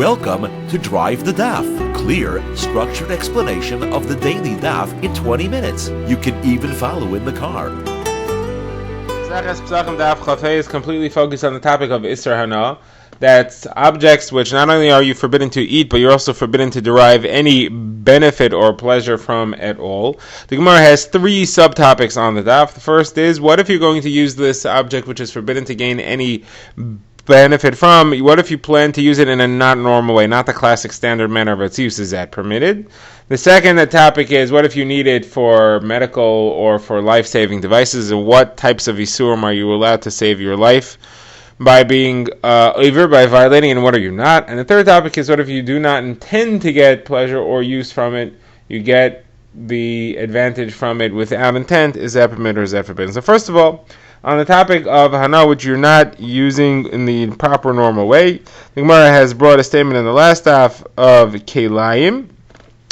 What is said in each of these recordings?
Welcome to Drive the Daf. Clear, structured explanation of the daily daf in 20 minutes. You can even follow in the car. Pesachim Daf is completely focused on the topic of Isser Hana. That's objects which not only are you forbidden to eat, but you're also forbidden to derive any benefit or pleasure from at all. The Gemara has three subtopics on the daf. The first is, what if you're going to use this object which is forbidden to gain any benefit from? What if you plan to use it in a not normal way, not the classic standard manner of its use? Is that permitted? The second topic is, what if you need it for medical or for life-saving devices, and what types of isurim are you allowed to save your life by being over, by violating, and what are you not? And the third topic is, what if you do not intend to get pleasure or use from it, you get the advantage from it without intent? Is that permitted or is that forbidden? So first of all, on the topic of Hana, which you're not using in the proper normal way, the Gemara has brought a statement in the last half of Kelayim,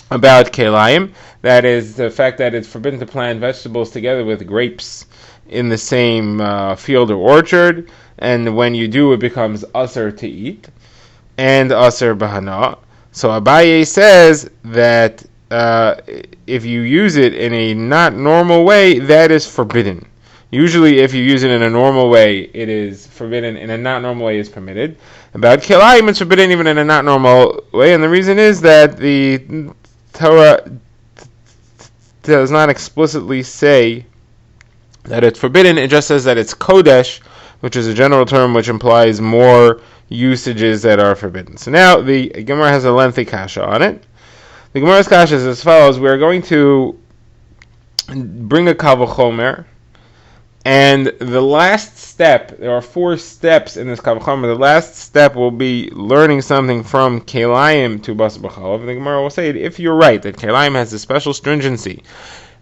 about Kelayim, that is the fact that it's forbidden to plant vegetables together with grapes in the same field or orchard, and when you do, it becomes usher to eat, and usher b'hana. So Abaye says that if you use it in a not normal way, that is forbidden. Usually, if you use it in a normal way, it is forbidden. In a not normal way, is permitted. About Kelayim, it's forbidden even in a not normal way, and the reason is that the Torah does not explicitly say that it's forbidden. It just says that it's kodesh, which is a general term which implies more usages that are forbidden. So now the Gemara has a lengthy kasha on it. The Gemara's kasha is as follows. We are going to bring a kal v'chomer, and the last step, there are 4 steps in this kal v'chomer. The last step will be learning something from Kelayim to Basar B'chalav. The Gemara will say, if you're right, that Kelayim has a special stringency,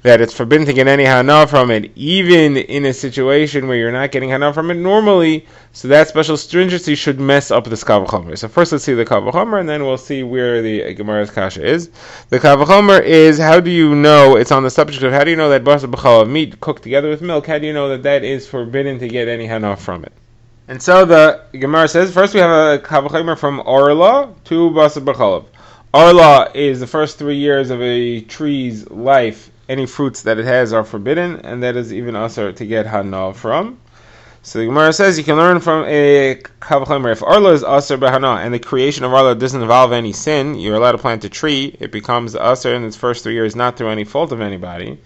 that it's forbidden to get any hana from it, even in a situation where you're not getting hana from it normally, so that special stringency should mess up this kal v'chomer. So first let's see the kal v'chomer, and then we'll see where the Gemara's kasha is. The kal v'chomer is, how do you know, it's on the subject of how do you know that basar b'chalav, meat cooked together with milk, how do you know that that is forbidden to get any hana from it? And so the Gemara says, first we have a kal v'chomer from Orla to basar b'chalav. Orla is the first 3 years of a tree's life. Any fruits that it has are forbidden, and that is even usher to get hana from. So the Gemara says you can learn from a kal v'chomer. If arla is usher b'hana, and the creation of arla doesn't involve any sin, you're allowed to plant a tree, it becomes usher in its first 3 years, not through any fault of anybody.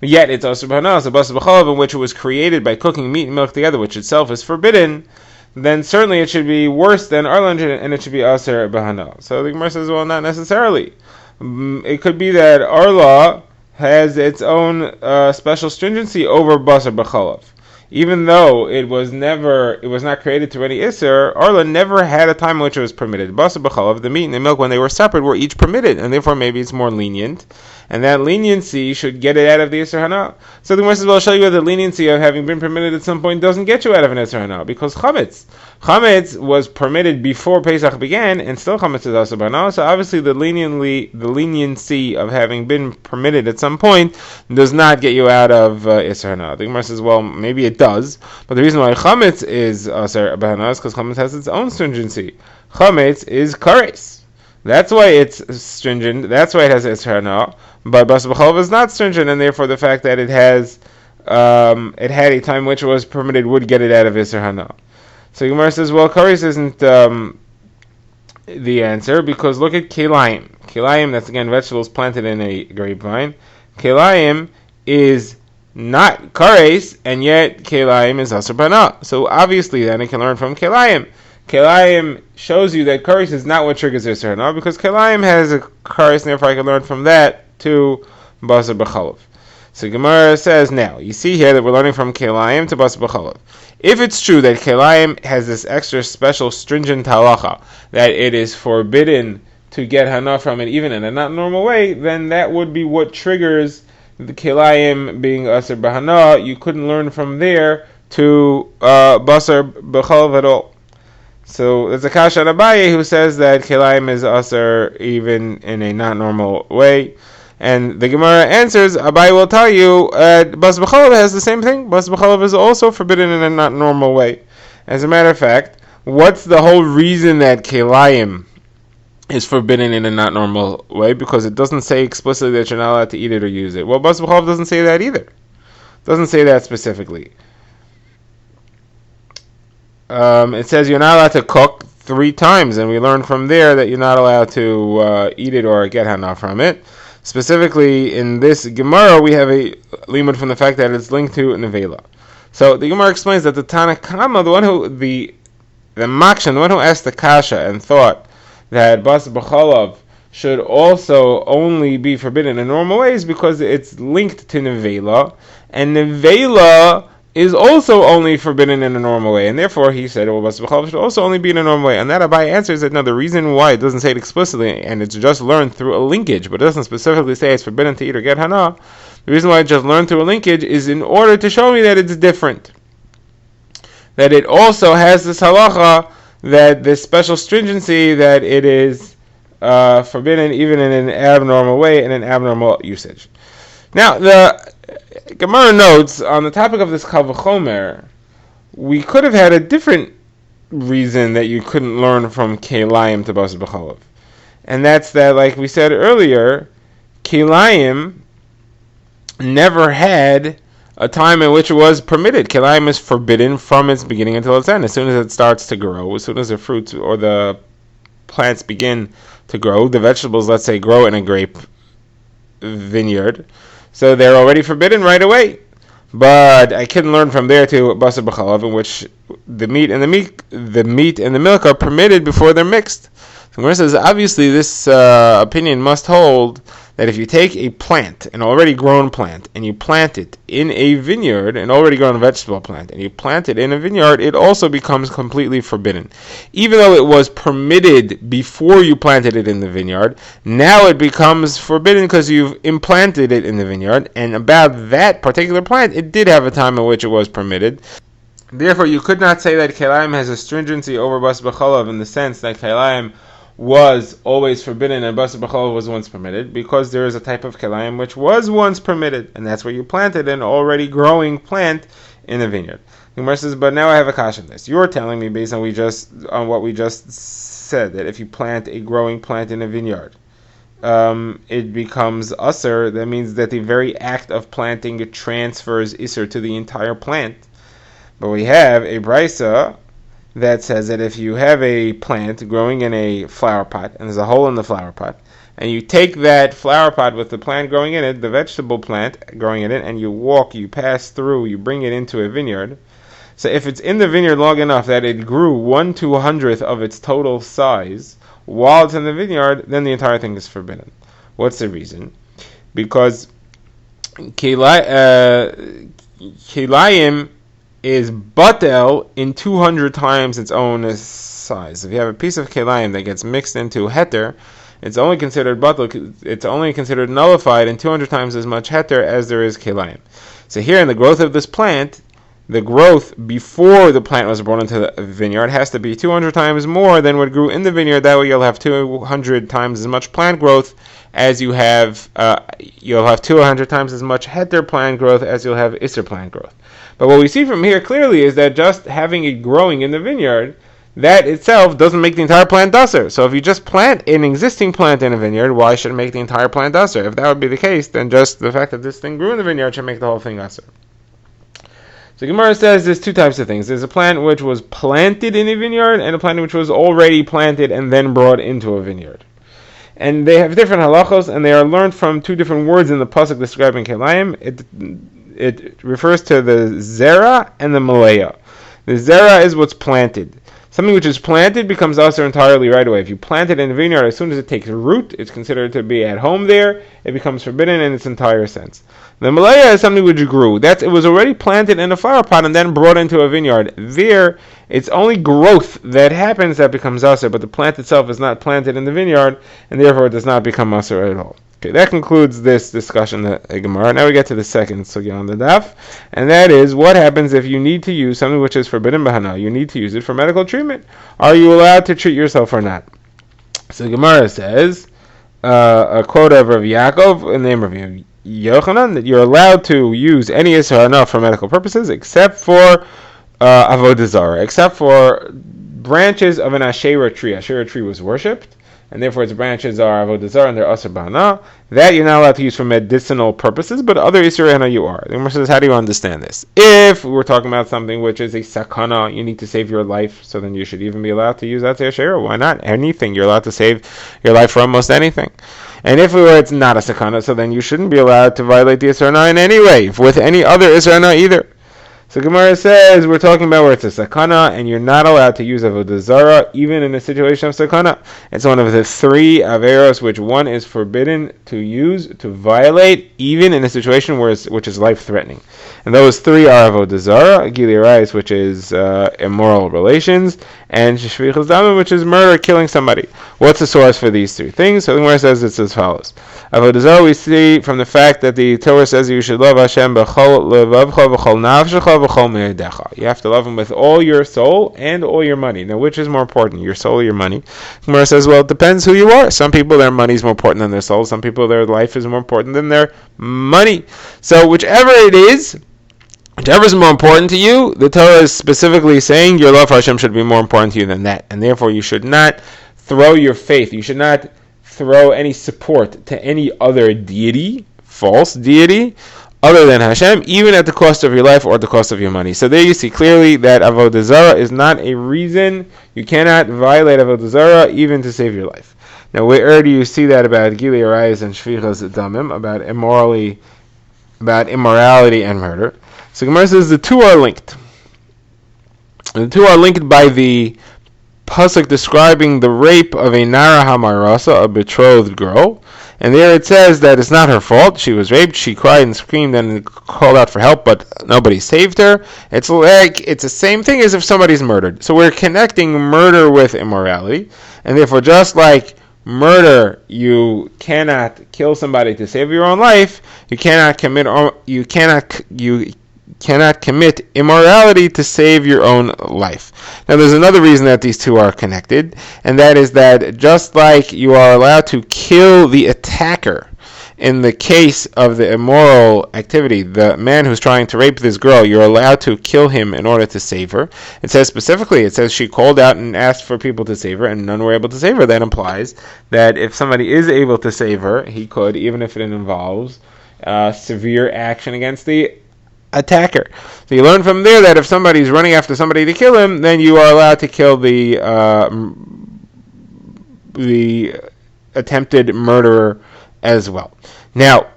Yet it's usher b'hana, so basar b'chalav, in which it was created by cooking meat and milk together, which itself is forbidden, then certainly it should be worse than arla, and it should be usher b'hana. So the Gemara says, well, not necessarily. It could be that arla has its own special stringency over basar b'chalav. Even though it was not created through any isser, arla never had a time in which it was permitted. Basar b'chalav, the meat and the milk, when they were separate, were each permitted, and therefore maybe it's more lenient, and that leniency should get it out of the isser hana. So the Gemara says, well, I'll show you that the leniency of having been permitted at some point doesn't get you out of an isser hana, because chametz was permitted before Pesach began, and still chametz is also b'hana. So obviously the leniency of having been permitted at some point does not get you out of isser hana. The Gemara says, well, maybe it does, but the reason why chametz is asar b'hana is because chametz has its own stringency. Chametz is kares. That's why it's stringent. That's why it has isser hana. But basar b'chalav is not stringent, and therefore the fact that it had a time which it was permitted would get it out of isser hana. So Gemara says, well, kares isn't the answer, because look at Kelayim. Kelayim, that's again vegetables planted in a grapevine. Kelayim is not kares, and yet Kelayim is asar b'hana. So obviously then it can learn from Kelayim. Kelayim shows you that kares is not what triggers isser hana, because Kelayim has a kares, and therefore I can learn from that to basar b'chalav. So Gemara says, now, you see here that we're learning from Kelayim to basar b'chalav. If it's true that Kelayim has this extra special stringent halacha, that it is forbidden to get hana from it even in a not normal way, then that would be what triggers the Kelayim being asar b'hana. You couldn't learn from there to basar b'chalav at all. So there's a kasha on Abaye who says that Kelayim is asar even in a not normal way. And the Gemara answers, Abaye will tell you, basar b'chalav has the same thing. Basar b'chalav is also forbidden in a not normal way. As a matter of fact, what's the whole reason that Kelayim is forbidden in a not normal way, because it doesn't say explicitly that you're not allowed to eat it or use it. Well, Bas B'chalav doesn't say that either. It doesn't say that specifically. It says you're not allowed to cook 3 times, and we learn from there that you're not allowed to eat it or get hana from it. Specifically, in this Gemara, we have a limud from the fact that it's linked to nevela. So the Gemara explains that the Tana Kama, the Makshan, the one who asked the Kasha and thought that Bas B'chalav should also only be forbidden in normal ways because it's linked to nevela, and nevela is also only forbidden in a normal way, and therefore he said, well, Bas B'chalav should also only be in a normal way. And that Abai answers that no, the reason why it doesn't say it explicitly, and it's just learned through a linkage, but it doesn't specifically say it's forbidden to eat or get hana, the reason why it's just learned through a linkage is in order to show me that it's different. That it also has this halacha, that this special stringency, that it is forbidden even in an abnormal way, in an abnormal usage. Now, the Gemara notes, on the topic of this Kal V'chomer, we could have had a different reason that you couldn't learn from Kelayim to Bas B'chalav. And that's that, like we said earlier, Kelayim never had a time in which it was permitted. Kelayim is forbidden from its beginning until its end. As soon as it starts to grow, as soon as the fruits or the plants begin to grow, the vegetables, let's say, grow in a grape vineyard, so they're already forbidden right away. But I couldn't learn from there to Bas B'chalav, in which the meat and the milk are permitted before they're mixed. So Gemara says, obviously this opinion must hold that if you take a plant, an already grown plant, and you plant it in a vineyard, an already grown vegetable plant, and you plant it in a vineyard, it also becomes completely forbidden. Even though it was permitted before you planted it in the vineyard, now it becomes forbidden because you've implanted it in the vineyard, and about that particular plant, it did have a time in which it was permitted. Therefore, you could not say that Kelayim has a stringency over Bas B'chalav in the sense that Kelayim was always forbidden and Bas B'chalav was once permitted, because there is a type of Kelayim which was once permitted, and that's where you planted an already growing plant in a vineyard. The Gemara says, but now I have a kasha on this. You're telling me, based on what we just said, that if you plant a growing plant in a vineyard, it becomes usr. That means that the very act of planting transfers isser to the entire plant. But we have a brisa that says that if you have a plant growing in a flower pot, and there's a hole in the flower pot, and you take that flower pot with the plant growing in it, the vegetable plant growing in it, and you pass through, you bring it into a vineyard. So if it's in the vineyard long enough that it grew 1/200th of its total size while it's in the vineyard, then the entire thing is forbidden. What's the reason? Because Kelayim is batel in 200 times its own size. If you have a piece of kelayim that gets mixed into heter, it's only considered batel, it's only considered nullified in 200 times as much heter as there is kelayim. So here in the growth of this plant, the growth before the plant was brought into the vineyard has to be 200 times more than what grew in the vineyard. That way you'll have 200 times as much plant growth as you have, you'll have 200 times as much heter plant growth as you'll have isser plant growth. But what we see from here clearly is that just having it growing in the vineyard, that itself doesn't make the entire plant usser. So if you just plant an existing plant in a vineyard, why should it make the entire plant usser? If that would be the case, then just the fact that this thing grew in the vineyard should make the whole thing usser. So Gemara says there's 2 types of things. There's a plant which was planted in a vineyard, and a plant which was already planted and then brought into a vineyard. And they have different halachos, and they are learned from 2 different words in the pasuk describing kelayim. It refers to the zera and the malaya. The zera is what's planted. Something which is planted becomes usher entirely right away. If you plant it in a vineyard, as soon as it takes root, it's considered to be at home there. It becomes forbidden in its entire sense. The malaya is something which grew. It was already planted in a flower pot and then brought into a vineyard. There, it's only growth that happens that becomes usher, but the plant itself is not planted in the vineyard, and therefore it does not become usher at all. Okay, that concludes this discussion of Gemara. Now we get to the second sugya on the daf, and that is, what happens if you need to use something which is forbidden b'hana? You need to use it for medical treatment. Are you allowed to treat yourself or not? So Gemara says, a quote of Rav Yaakov in the name of Yochanan, that you're allowed to use any isser hana for medical purposes, except for avodah zarah, except for branches of an Asherah tree. Asherah tree was worshipped. and therefore its branches are avodah zarah and they're asur b'hana. That you're not allowed to use for medicinal purposes, but other Isur Hana you are. The Gemara says, how do you understand this? If we're talking about something which is a sakana, you need to save your life, so then you should even be allowed to use that Shera. Why not? Anything. You're allowed to save your life for almost anything. And if it's not a sakana, so then you shouldn't be allowed to violate the Isur Hana in any way, with any other Isur Hana either. So Gemara says, we're talking about where it's a sakana, and you're not allowed to use avodah zarah, even in a situation of sakana. It's one of the three averos which one is forbidden to use, to violate, even in a situation which is life-threatening. And those three are avodah zarah, gili arayis, which is immoral relations, and shvichas damim, which is murder, killing somebody. What's the source for these three things? So the Gemara says it's as follows. Avodah zarah we see from the fact that the Torah says you should love Hashem b'chol levavcha v'chol nafshecha v'chol me'edecha. You have to love Him with all your soul and all your money. Now, which is more important, your soul or your money? Gemara says, well, it depends who you are. Some people, their money is more important than their soul. Some people, their life is more important than their money. So whichever it is, whichever is more important to you, the Torah is specifically saying your love for Hashem should be more important to you than that. And therefore, you should not throw your faith. You should not throw any support to any other deity, false deity, other than Hashem, even at the cost of your life or the cost of your money. So there you see clearly that avodah zarah is not a reason. You cannot violate avodah zarah even to save your life. Now, where do you see that about gili arayis and shvichas damim, about immorality and murder? So Gemara says the two are linked. The two are linked by the pasuk describing the rape of a Nara Hamarasa, a betrothed girl. And there it says that it's not her fault. She was raped. She cried and screamed and called out for help, but nobody saved her. It's the same thing as if somebody's murdered. So we're connecting murder with immorality. And therefore, just like murder, you cannot kill somebody to save your own life. You cannot commit immorality to save your own life. Now, there's another reason that these two are connected, and that is that just like you are allowed to kill the attacker in the case of the immoral activity, the man who's trying to rape this girl, you're allowed to kill him in order to save her. It says specifically, it says she called out and asked for people to save her, and none were able to save her. That implies that if somebody is able to save her, he could, even if it involves severe action against the attacker. So you learn from there that if somebody's running after somebody to kill him, then you are allowed to kill the attempted murderer as well. Now,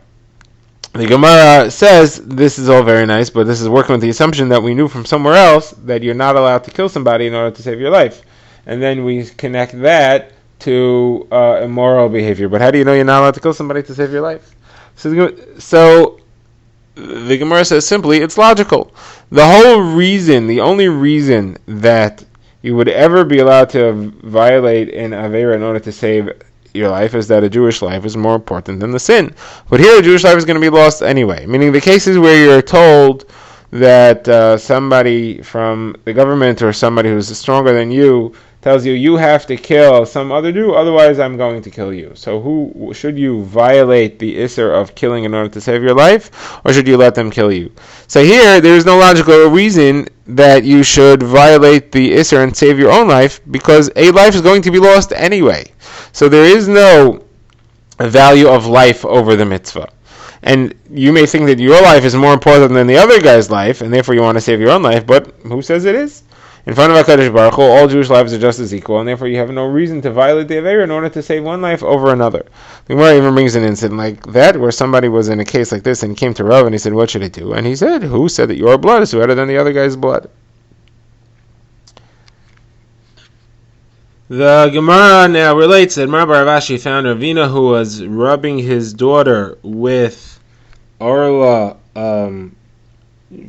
the Gemara says this is all very nice, but this is working with the assumption that we knew from somewhere else that you're not allowed to kill somebody in order to save your life. And then we connect that to immoral behavior. But how do you know you're not allowed to kill somebody to save your life? So the Gemara says simply, it's logical. The only reason that you would ever be allowed to violate an Aveira in order to save your life is that a Jewish life is more important than the sin. But here a Jewish life is going to be lost anyway. Meaning the cases where you're told that somebody from the government or somebody who's stronger than you tells you have to kill some other Jew, otherwise I'm going to kill you. So who should you violate the Isser of killing in order to save your life, or should you let them kill you? So here, there is no logical reason that you should violate the Isser and save your own life, because a life is going to be lost anyway. So there is no value of life over the mitzvah. And you may think that your life is more important than the other guy's life, and therefore you want to save your own life, but who says it is? In front of HaKadosh Baruch Hu, all Jewish lives are just as equal, and therefore you have no reason to violate the Aveira in order to save one life over another. The Gemara even brings an incident like that, where somebody was in a case like this, and he came to Rav, and he said, what should I do? And he said, who said that your blood is better than the other guy's blood? The Gemara now relates that Mar Bar Avashi found Ravina who was rubbing his daughter with orla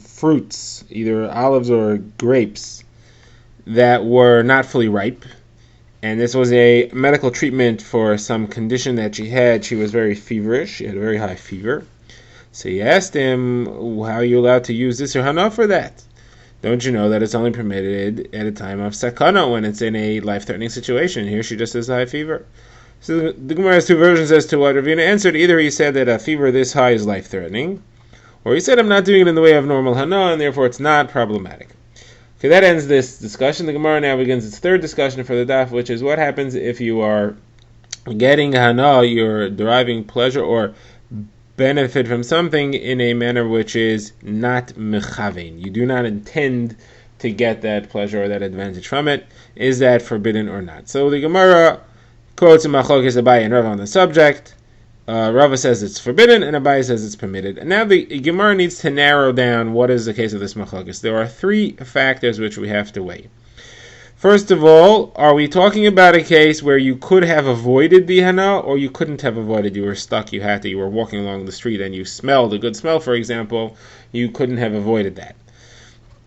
fruits, either olives or grapes, that were not fully ripe, and this was a medical treatment for some condition that she had. She was very feverish. She had a very high fever. So he asked him, how are you allowed to use this or hana for that? Don't you know that it's only permitted at a time of sakana, when it's in a life-threatening situation? Here she just has high fever. So the Gemara has two versions as to what Ravina answered. Either he said that a fever this high is life-threatening, or he said, I'm not doing it in the way of normal hana, and therefore it's not problematic. Okay, that ends this discussion. The Gemara now begins its third discussion for the daf, which is what happens if you are getting hana, you're deriving pleasure or benefit from something in a manner which is not mechavein. You do not intend to get that pleasure or that advantage from it. Is that forbidden or not? So the Gemara quotes Machlokes Abaye and Rava on the subject. Rava says it's forbidden, and Abaye says it's permitted. And now the Gemara needs to narrow down what is the case of this Machlokes. There are three factors which we have to weigh. First of all, are we talking about a case where you could have avoided the hana, or you couldn't have avoided? You were stuck, you were walking along the street, and you smelled a good smell, for example. You couldn't have avoided that.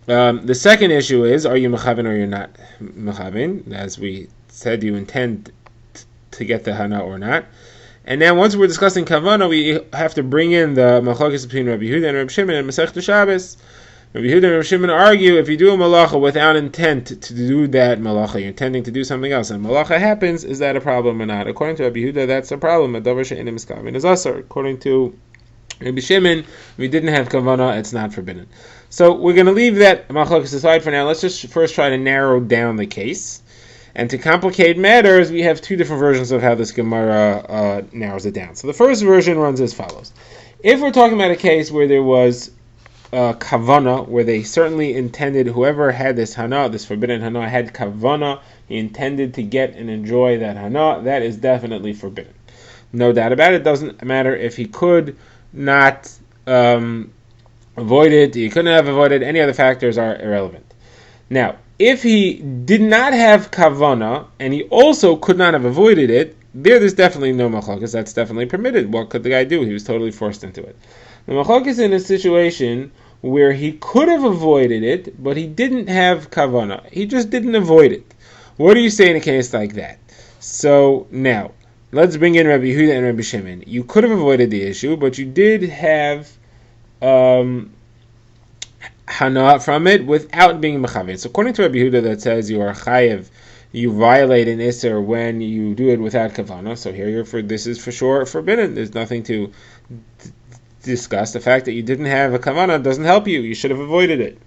The second issue is, are you mechaven or you're not mechaven? As we said, you intend to get the hana or not. And now, once we're discussing kavana, we have to bring in the machlokes between Rabbi Yehuda and Rabbi Shimon and Masechta Shabbos. Rabbi Yehuda and Rabbi Shimon argue if you do a malacha without intent to do that malacha, you're intending to do something else, and malacha happens, is that a problem or not? According to Rabbi Yehuda, that's a problem. A davar she'eino miskaven is asur. According to Rabbi Shimon, if we didn't have kavana, it's not forbidden. So we're going to leave that machlokes aside for now. Let's just first try to narrow down the case. And to complicate matters, we have two different versions of how this Gemara narrows it down. So the first version runs as follows. If we're talking about a case where there was kavana, where they certainly intended, whoever had this hana, this forbidden hana, had kavana, he intended to get and enjoy that hana, that is definitely forbidden. No doubt about it. It doesn't matter if he could not avoid it, he couldn't have avoided, any other factors are irrelevant. Now, if he did not have kavana, and he also could not have avoided it, there's definitely no machlokes, that's definitely permitted. What could the guy do? He was totally forced into it. The machlokes is in a situation where he could have avoided it, but he didn't have kavana. He just didn't avoid it. What do you say in a case like that? So now, let's bring in Rabbi Yehuda and Rabbi Shimon. You could have avoided the issue, but you did have hana from it without being mechaven. So according to Rabbi Yehuda, that says you are chayev, you violate an iser when you do it without kavana. So here this is for sure forbidden. There's nothing to discuss. The fact that you didn't have a kavana doesn't help you. You should have avoided it.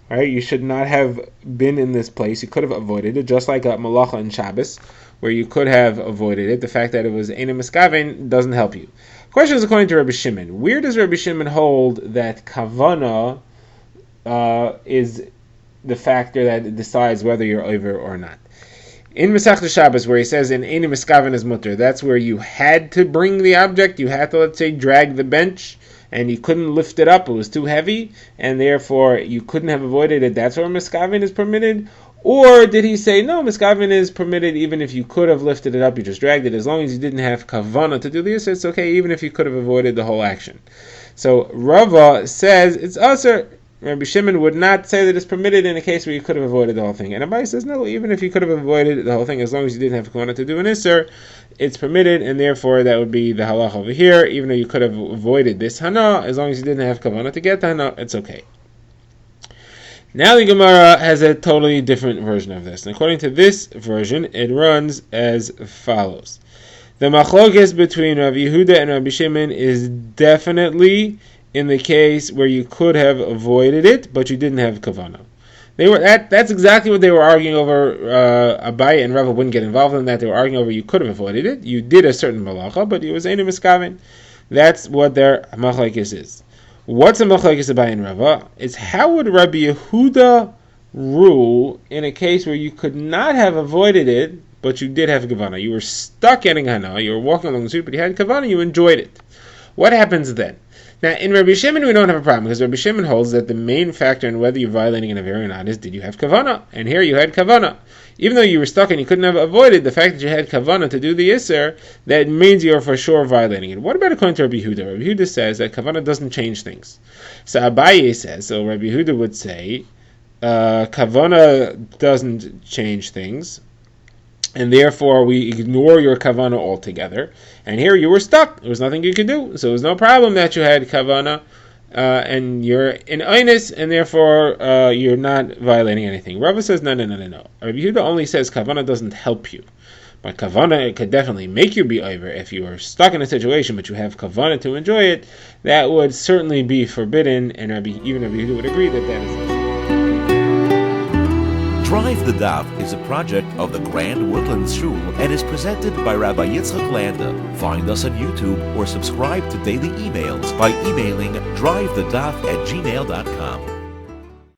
All right? You should not have been in this place. You could have avoided it, just like a malacha and Shabbos, where you could have avoided it. The fact that it was eino miskaven doesn't help you. The question is according to Rabbi Shimon. Where does Rabbi Shimon hold that kavana is the factor that decides whether you're over or not? In Masechta Shabbos, where he says in eino miskaven is mutter, that's where you had to bring the object, you had to, let's say, drag the bench, and you couldn't lift it up, it was too heavy, and therefore you couldn't have avoided it, that's where miskaven is permitted? Or did he say, no, miskaven is permitted even if you could have lifted it up, you just dragged it, as long as you didn't have kavana to do this, it's okay, even if you could have avoided the whole action. So Rava says it's asur. Rabbi Shimon would not say that it's permitted in a case where you could have avoided the whole thing. And Abaye says, no, even if you could have avoided the whole thing, as long as you didn't have kavana to do an iser, it's permitted, and therefore that would be the halach over here. Even though you could have avoided this hana, as long as you didn't have kavana to get the hana, it's okay. Now the Gemara has a totally different version of this. And according to this version, it runs as follows. The machlokes between Rabbi Yehuda and Rabbi Shimon is definitely in the case where you could have avoided it, but you didn't have kavana. That's exactly what they were arguing over. Abaye and Rava wouldn't get involved in that. They were arguing over you could have avoided it. You did a certain malacha, but it was eino miskaven. That's what their machlokes is. What's a machlokes Abaye and Rava? It's how would Rabbi Yehuda rule in a case where you could not have avoided it, but you did have kavana. You were stuck getting hana. You were walking along the street, but you had kavana. You enjoyed it. What happens then? Now, in Rabbi Shimon, we don't have a problem, because Rabbi Shimon holds that the main factor in whether you're violating an avera or not is, did you have kavana? And here you had kavana. Even though you were stuck and you couldn't have avoided the fact that you had kavana to do the iser, that means you're for sure violating it. What about according to Rabbi Yehuda? Rabbi Yehuda says that kavana doesn't change things. So Abaye says, so Rabbi Yehuda would say, kavana doesn't change things, and therefore we ignore your kavana altogether. And here you were stuck. There was nothing you could do. So it was no problem that you had kavana, and you're in einis, and therefore you're not violating anything. Rava says, no. Rabbi Yehuda only says kavana doesn't help you. But kavana, it could definitely make you be over. If you are stuck in a situation, but you have kavana to enjoy it, that would certainly be forbidden, and even Rabbi Yehuda would agree that that is. Drive Drive the Daf is a project of the Grand Woodlands Shul and is presented by Rabbi Yitzchak Landa. Find us on YouTube or subscribe to daily emails by emailing drivethedaf@gmail.com.